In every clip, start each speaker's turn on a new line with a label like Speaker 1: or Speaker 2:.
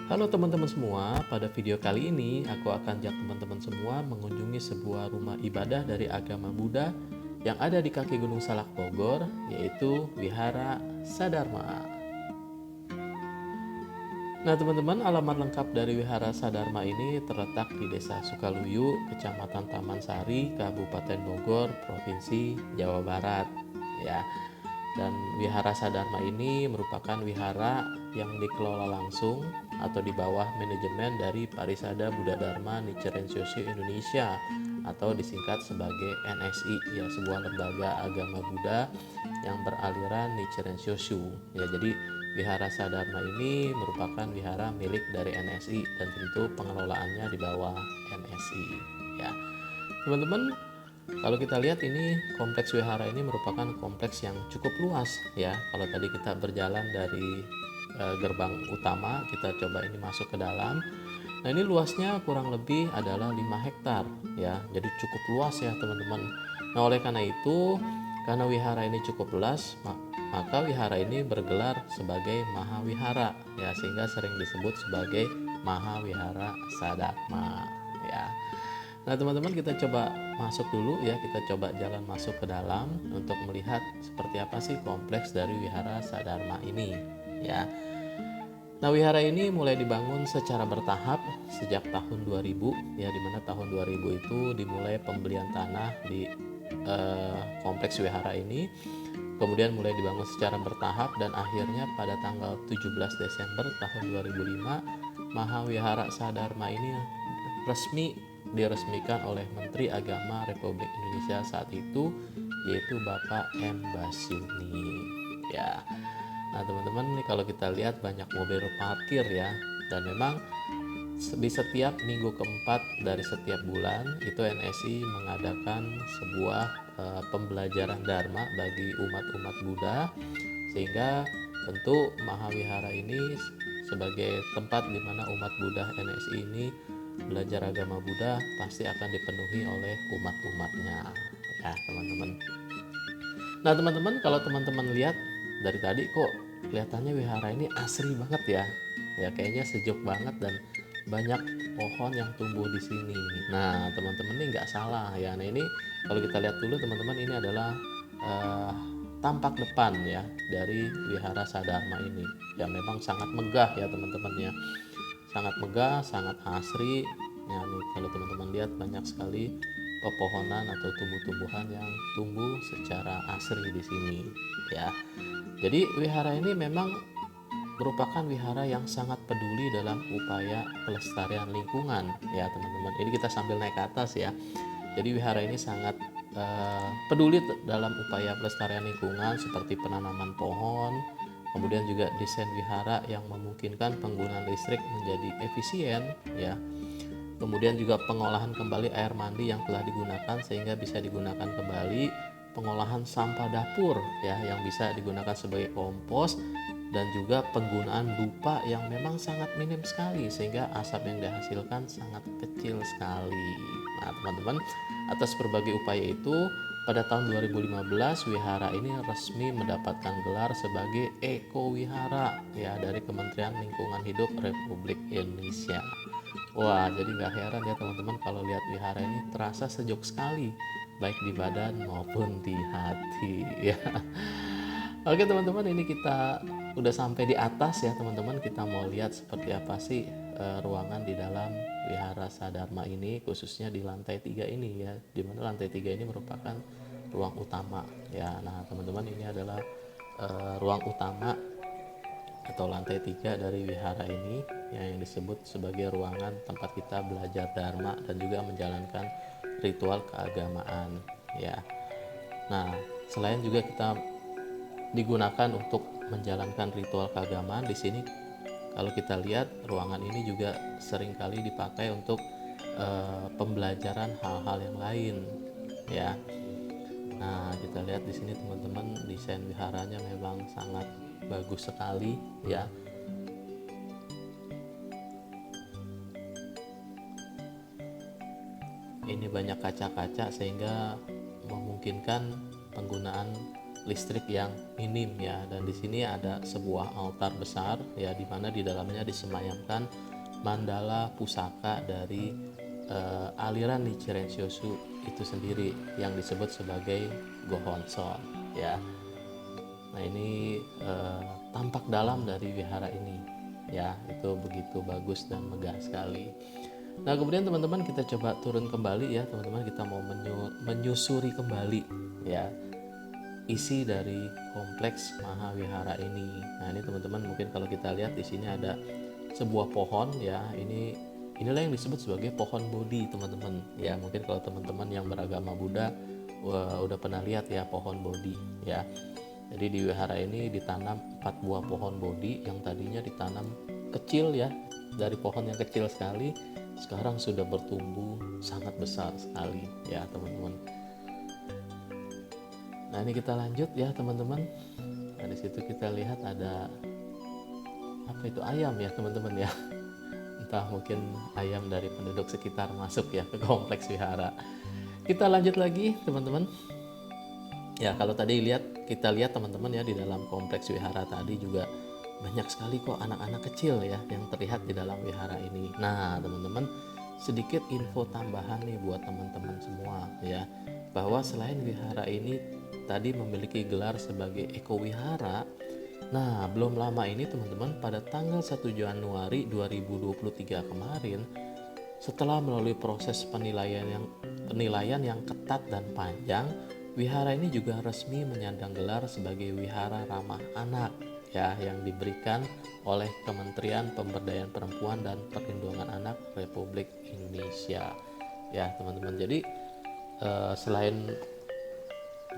Speaker 1: Halo teman-teman semua, pada video kali ini aku akan ajak teman-teman semua mengunjungi sebuah rumah ibadah dari agama Buddha yang ada di kaki Gunung Salak Bogor, yaitu Wihara Sadharma. Nah teman-teman, alamat lengkap dari Wihara Sadharma ini terletak di Desa Sukaluyu, Kecamatan Taman Sari, Kabupaten Bogor, Provinsi Jawa Barat. Ya, dan Wihara Sadharma ini merupakan wihara yang dikelola langsung atau di bawah manajemen dari Parisada Buddha Dharma Nichiren Shoshu Indonesia atau disingkat sebagai NSI, ya, sebuah lembaga agama Buddha yang beraliran Nichiren Shoshu. Ya, jadi Wihara Sadharma ini merupakan wihara milik dari NSI dan tentu pengelolaannya di bawah NSI. Ya, teman-teman, kalau kita lihat ini kompleks wihara ini merupakan kompleks yang cukup luas, ya. Kalau tadi kita berjalan dari gerbang utama, kita coba ini masuk ke dalam. Nah, ini luasnya kurang lebih adalah 5 hektar, ya. Jadi cukup luas ya, teman-teman. Nah, oleh karena itu, karena wihara ini cukup luas, maka wihara ini bergelar sebagai Mahawihara, ya, sehingga sering disebut sebagai Mahawihara Sadharma, ya. Nah teman-teman, kita coba masuk dulu ya, kita coba jalan masuk ke dalam untuk melihat seperti apa sih kompleks dari Wihara Sadharma ini, ya. Nah wihara ini mulai dibangun secara bertahap sejak tahun 2000, ya, dimana tahun 2000 itu dimulai pembelian tanah di kompleks wihara ini. Kemudian mulai dibangun secara bertahap dan akhirnya pada tanggal 17 Desember tahun 2005 Mahawihara Sadharma ini diresmikan oleh Menteri Agama Republik Indonesia saat itu, yaitu Bapak M. Basyuni, ya. Nah teman-teman, nih kalau kita lihat banyak mobil parkir ya, dan memang di setiap minggu keempat dari setiap bulan itu NSI mengadakan sebuah pembelajaran Dharma bagi umat-umat Buddha, sehingga tentu Mahawihara ini sebagai tempat di mana umat Buddha NSI ini belajar agama Buddha pasti akan dipenuhi oleh umat-umatnya, ya teman-teman. Nah teman-teman, kalau teman-teman lihat dari tadi kok kelihatannya wihara ini asri banget ya. Ya kayaknya sejuk banget dan banyak pohon yang tumbuh di sini. Nah teman-teman, ini nggak salah ya. Nah ini kalau kita lihat dulu teman-teman, ini adalah eh, tampak depan ya dari Wihara Sadharma ini. Ya memang sangat megah ya teman-teman ya. Sangat megah, sangat asri. Ya nih kalau teman-teman lihat banyak sekali pepohonan atau tumbuh-tumbuhan yang tumbuh secara asri di sini, ya. Jadi wihara ini memang merupakan wihara yang sangat peduli dalam upaya pelestarian lingkungan, ya teman-teman. Ini kita sambil naik ke atas ya. Jadi wihara ini sangat peduli dalam upaya pelestarian lingkungan seperti penanaman pohon, kemudian juga desain wihara yang memungkinkan penggunaan listrik menjadi efisien, ya. Kemudian juga pengolahan kembali air mandi yang telah digunakan sehingga bisa digunakan kembali, pengolahan sampah dapur ya yang bisa digunakan sebagai kompos, dan juga penggunaan dupa yang memang sangat minim sekali sehingga asap yang dihasilkan sangat kecil sekali. Nah teman-teman, atas berbagai upaya itu pada tahun 2015 wihara ini resmi mendapatkan gelar sebagai Eko Wihara ya dari Kementerian Lingkungan Hidup Republik Indonesia. Wah, jadi nggak heran ya teman-teman kalau lihat wihara ini terasa sejuk sekali, baik di badan maupun di hati, ya. Oke teman-teman, ini kita udah sampai di atas ya teman-teman. Kita mau lihat seperti apa sih ruangan di dalam Wihara Sadharma ini, khususnya di lantai 3 ini ya, dimana lantai 3 ini merupakan ruang utama ya. Nah teman-teman, ini adalah ruang utama atau lantai 3 dari wihara ini yang disebut sebagai ruangan tempat kita belajar dharma dan juga menjalankan ritual keagamaan, ya. Nah selain juga kita digunakan untuk menjalankan ritual keagamaan di sini, kalau kita lihat ruangan ini juga seringkali dipakai untuk pembelajaran hal-hal yang lain, ya. Nah kita lihat di sini teman-teman, desain wiharanya memang sangat bagus sekali ya. Ini banyak kaca-kaca sehingga memungkinkan penggunaan listrik yang minim ya. Dan di sini ada sebuah altar besar ya, di mana di dalamnya disemayamkan mandala pusaka dari aliran Nichiren Shoshu itu sendiri yang disebut sebagai Gohonson ya. Nah ini tampak dalam dari wihara ini ya, itu begitu bagus dan megah sekali. Nah kemudian teman-teman kita coba turun kembali ya teman-teman, kita mau menyusuri kembali ya isi dari kompleks Mahawihara ini. Nah ini teman-teman mungkin kalau kita lihat di sini ada sebuah pohon ya, inilah yang disebut sebagai pohon Bodhi teman-teman ya. Mungkin kalau teman-teman yang beragama Buddha udah pernah lihat ya pohon Bodhi ya. Jadi di wihara ini ditanam 4 buah pohon Bodhi yang tadinya ditanam kecil ya, dari pohon yang kecil sekali sekarang sudah bertumbuh sangat besar sekali ya teman-teman. Nah ini kita lanjut ya teman-teman. Nah di situ kita lihat ada apa itu, ayam ya teman-teman ya. Entah mungkin ayam dari penduduk sekitar masuk ya ke kompleks wihara. Kita lanjut lagi teman-teman. Ya kalau tadi kita lihat teman-teman ya, di dalam kompleks wihara tadi juga banyak sekali kok anak-anak kecil ya yang terlihat di dalam wihara ini. Nah teman-teman, sedikit info tambahan nih buat teman-teman semua ya, bahwa selain wihara ini tadi memiliki gelar sebagai Eko Wihara, nah belum lama ini teman-teman, pada tanggal 1 Januari 2023 kemarin, setelah melalui proses penilaian yang ketat dan panjang, wihara ini juga resmi menyandang gelar sebagai wihara ramah anak ya, yang diberikan oleh Kementerian Pemberdayaan Perempuan dan Perlindungan Anak Republik Indonesia ya teman-teman. Jadi selain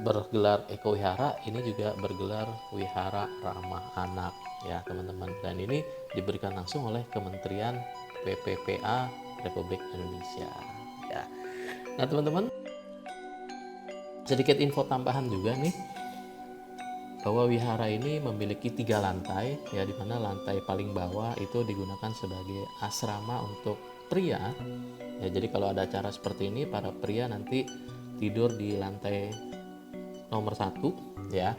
Speaker 1: bergelar Eko Wihara, ini juga bergelar Wihara Ramah Anak ya teman-teman, dan ini diberikan langsung oleh Kementerian PPPA Republik Indonesia ya. Nah teman-teman, sedikit info tambahan juga nih, bahwa wihara ini memiliki 3 lantai ya, di mana lantai paling bawah itu digunakan sebagai asrama untuk pria ya. Jadi kalau ada acara seperti ini, para pria nanti tidur di lantai nomor 1 ya.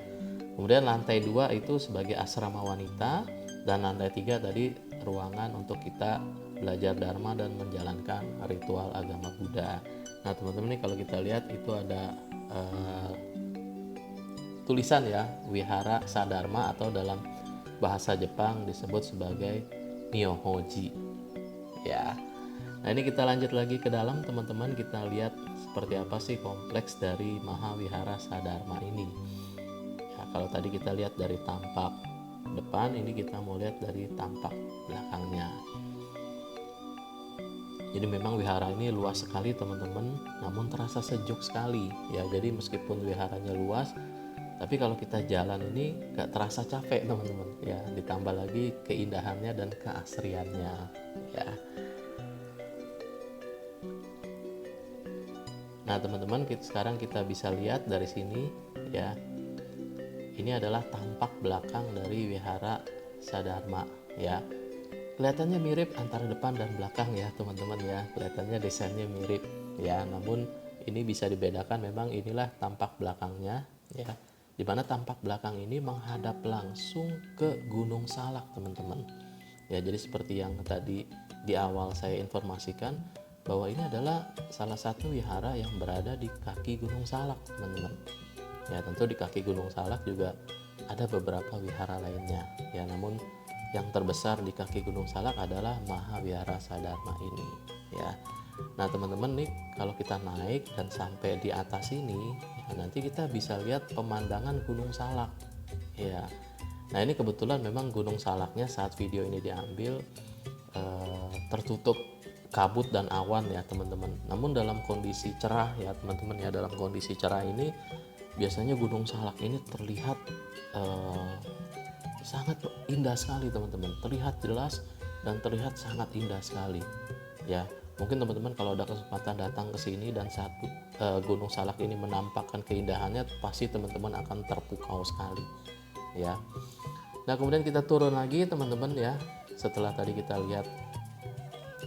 Speaker 1: Kemudian lantai 2 itu sebagai asrama wanita, dan lantai 3 tadi ruangan untuk kita belajar dharma dan menjalankan ritual agama Buddha. Nah teman-teman, ini kalau kita lihat itu ada tulisan ya, Wihara Sadharma, atau dalam bahasa Jepang disebut sebagai Myohoji ya. Nah ini kita lanjut lagi ke dalam teman-teman, kita lihat seperti apa sih kompleks dari Mahawihara Sadharma ini ya. Kalau tadi kita lihat dari tampak depan, ini kita mau lihat dari tampak belakangnya. Jadi memang wihara ini luas sekali teman-teman, namun terasa sejuk sekali ya. Jadi meskipun wiharanya luas, tapi kalau kita jalan ini gak terasa capek teman-teman ya, ditambah lagi keindahannya dan keasriannya ya. Nah teman-teman, sekarang kita bisa lihat dari sini ya, ini adalah tampak belakang dari wihara Sadharma ya. Kelihatannya mirip antara depan dan belakang ya teman-teman ya, kelihatannya desainnya mirip ya, namun ini bisa dibedakan, memang inilah tampak belakangnya ya, dimana tampak belakang ini menghadap langsung ke Gunung Salak teman-teman ya. Jadi seperti yang tadi di awal saya informasikan, bahwa ini adalah salah satu wihara yang berada di kaki Gunung Salak teman-teman ya. Tentu di kaki Gunung Salak juga ada beberapa wihara lainnya ya, namun yang terbesar di kaki Gunung Salak adalah Mahawihara Sadharma ini ya. Nah teman-teman nih, kalau kita naik dan sampai di atas ini ya, nanti kita bisa lihat pemandangan Gunung Salak ya. Nah ini kebetulan memang Gunung Salaknya saat video ini diambil tertutup kabut dan awan ya teman-teman. Namun dalam kondisi cerah ya teman-teman ya, dalam kondisi cerah ini biasanya Gunung Salak ini terlihat sangat indah sekali teman-teman, terlihat jelas dan terlihat sangat indah sekali ya. Mungkin teman-teman kalau ada kesempatan datang ke sini dan saat Gunung Salak ini menampakkan keindahannya, pasti teman-teman akan terpukau sekali ya. Nah kemudian kita turun lagi teman-teman ya, setelah tadi kita lihat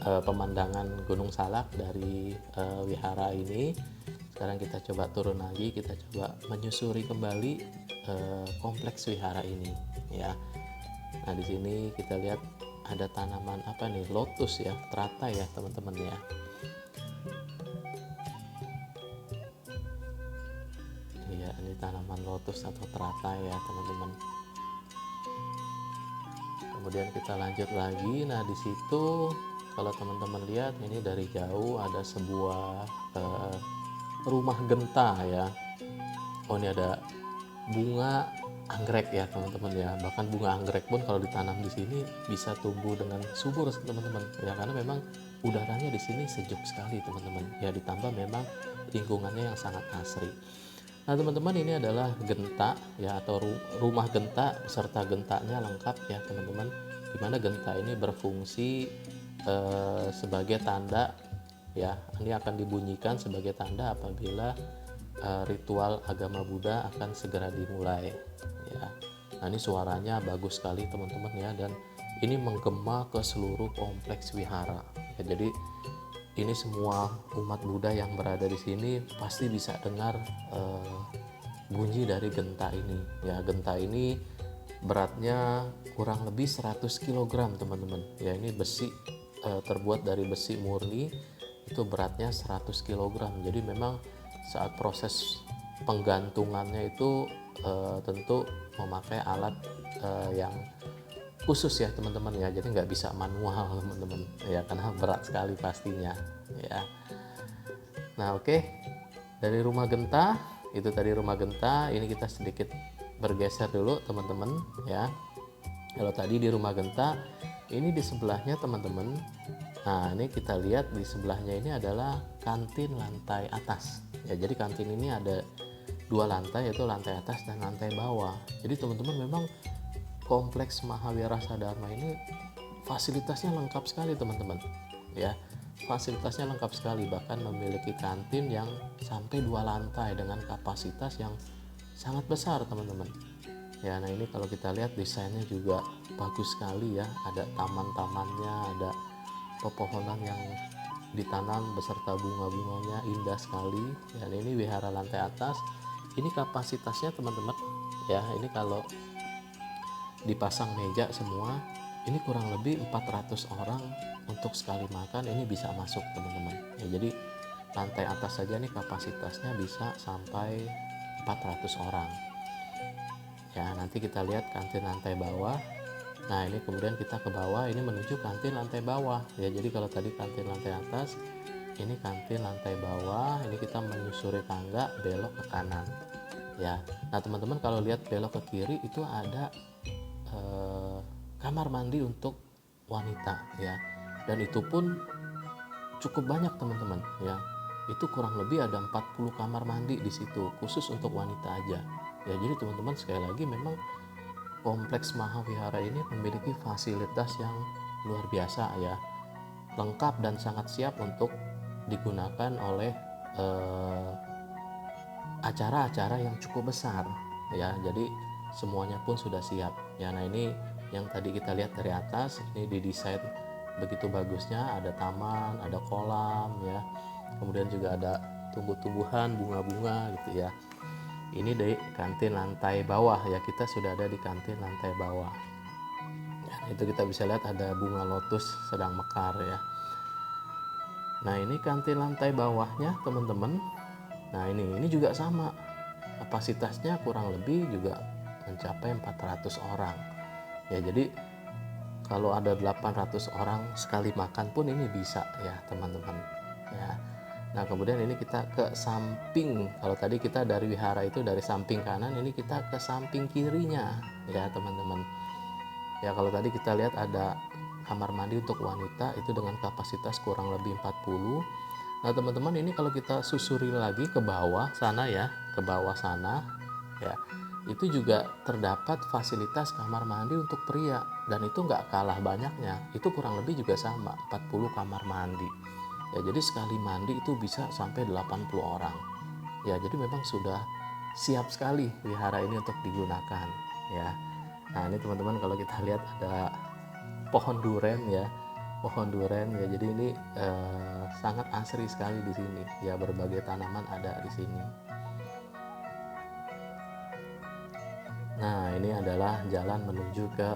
Speaker 1: pemandangan Gunung Salak dari wihara ini, Sekarang kita coba turun lagi, kita coba menyusuri kembali kompleks wihara ini ya. Nah di sini kita lihat ada tanaman apa nih, lotus ya, teratai ya teman-teman ya. Iya, ini tanaman lotus atau teratai ya teman-teman. Kemudian kita lanjut lagi. Nah di situ kalau teman-teman lihat ini dari jauh ada sebuah rumah genta ya. Oh ini ada bunga anggrek ya teman-teman ya. Bahkan bunga anggrek pun kalau ditanam di sini bisa tumbuh dengan subur teman-teman ya, karena memang udaranya di sini sejuk sekali teman-teman ya, ditambah memang lingkungannya yang sangat asri. Nah teman-teman, ini adalah genta ya, atau rumah genta serta gentanya lengkap ya teman-teman, dimana genta ini berfungsi sebagai tanda ya, ini akan dibunyikan sebagai tanda apabila ritual agama Buddha akan segera dimulai ya. Nah ini suaranya bagus sekali teman-teman ya, dan ini menggema ke seluruh kompleks wihara ya. Jadi ini semua umat Buddha yang berada di sini pasti bisa dengar bunyi dari genta ini ya. Genta ini beratnya kurang lebih 100 kg teman-teman ya. Ini besi, terbuat dari besi murni, itu beratnya 100 kg. Jadi memang saat proses penggantungannya itu tentu memakai alat yang khusus ya teman-teman ya, jadi nggak bisa manual teman-teman ya, karena berat sekali pastinya ya. Nah oke, dari rumah genta itu tadi, rumah genta ini kita sedikit bergeser dulu teman-teman ya. Kalau tadi di rumah genta, ini di sebelahnya teman-teman, nah ini kita lihat di sebelahnya ini adalah kantin lantai atas ya. Jadi kantin ini ada 2 lantai, yaitu lantai atas dan lantai bawah. Jadi teman-teman, memang kompleks Mahawira Sadharma ini fasilitasnya lengkap sekali teman-teman ya. Fasilitasnya lengkap sekali, bahkan memiliki kantin yang sampai 2 lantai dengan kapasitas yang sangat besar teman-teman ya. Nah ini kalau kita lihat desainnya juga bagus sekali ya, ada taman-tamannya, ada pepohonan yang ditanam beserta bunga-bunganya, indah sekali ya. Nah, ini wihara lantai atas, ini kapasitasnya teman-teman ya, ini kalau dipasang meja semua ini kurang lebih 400 orang untuk sekali makan ini bisa masuk teman-teman ya. Jadi lantai atas saja nih kapasitasnya bisa sampai 400 orang ya. Nanti kita lihat kantin lantai bawah. Nah ini kemudian kita ke bawah, ini menuju kantin lantai bawah ya. Jadi kalau tadi kantin lantai atas, ini kantin lantai bawah, ini kita menyusuri tangga belok ke kanan ya. Nah teman-teman, kalau lihat belok ke kiri itu ada kamar mandi untuk wanita ya, dan itu pun cukup banyak teman-teman ya. Itu kurang lebih ada 40 kamar mandi di situ khusus untuk wanita aja ya. Jadi teman-teman, sekali lagi memang kompleks Mahawihara ini memiliki fasilitas yang luar biasa ya, lengkap dan sangat siap untuk digunakan oleh acara-acara yang cukup besar ya. Jadi semuanya pun sudah siap ya. Nah ini yang tadi kita lihat dari atas, ini didesain begitu bagusnya, ada taman, ada kolam ya, kemudian juga ada tumbuh-tumbuhan, bunga-bunga gitu ya. Ini dari kantin lantai bawah ya, kita sudah ada di kantin lantai bawah ya. Itu kita bisa lihat ada bunga lotus sedang mekar ya. Nah ini kantin lantai bawahnya teman-teman. Nah ini juga sama, kapasitasnya kurang lebih juga mencapai 400 orang ya. Jadi kalau ada 800 orang sekali makan pun ini bisa ya teman-teman ya. Nah kemudian ini kita ke samping, kalau tadi kita dari wihara itu dari samping kanan, ini kita ke samping kirinya ya teman-teman ya. Kalau tadi kita lihat ada kamar mandi untuk wanita itu dengan kapasitas kurang lebih 40. Nah teman-teman, ini kalau kita susuri lagi ke bawah sana ya, ke bawah sana ya, itu juga terdapat fasilitas kamar mandi untuk pria, dan itu nggak kalah banyaknya, itu kurang lebih juga sama 40 kamar mandi ya. Jadi sekali mandi itu bisa sampai 80 orang ya. Jadi memang sudah siap sekali wihara ini untuk digunakan ya. Nah ini teman-teman, kalau kita lihat ada pohon duren ya, pohon duren ya. Jadi ini sangat asri sekali di sini ya, berbagai tanaman ada di sini. Nah, ini adalah jalan menuju ke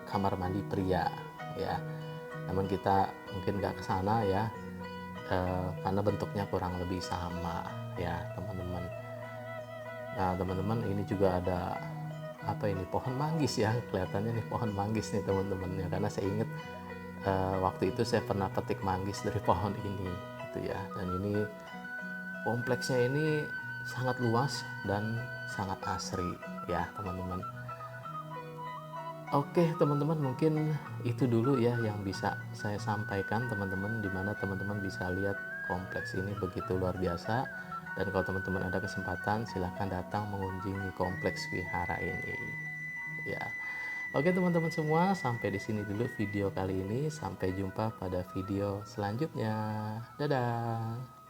Speaker 1: kamar mandi pria ya. Namun kita mungkin nggak ke sana ya, karena bentuknya kurang lebih sama ya teman-teman. Nah teman-teman, ini juga ada apa ini, pohon manggis ya, kelihatannya nih pohon manggis nih teman-teman ya, karena saya ingat waktu itu saya pernah petik manggis dari pohon ini gitu ya. Dan ini kompleksnya ini sangat luas dan sangat asri ya teman-teman. Oke teman-teman, mungkin itu dulu ya yang bisa saya sampaikan teman-teman, dimana teman-teman bisa lihat kompleks ini begitu luar biasa. Dan kalau teman-teman ada kesempatan, silahkan datang mengunjungi kompleks wihara ini ya. Oke teman-teman semua, sampai di sini dulu video kali ini. Sampai jumpa pada video selanjutnya. Dadah.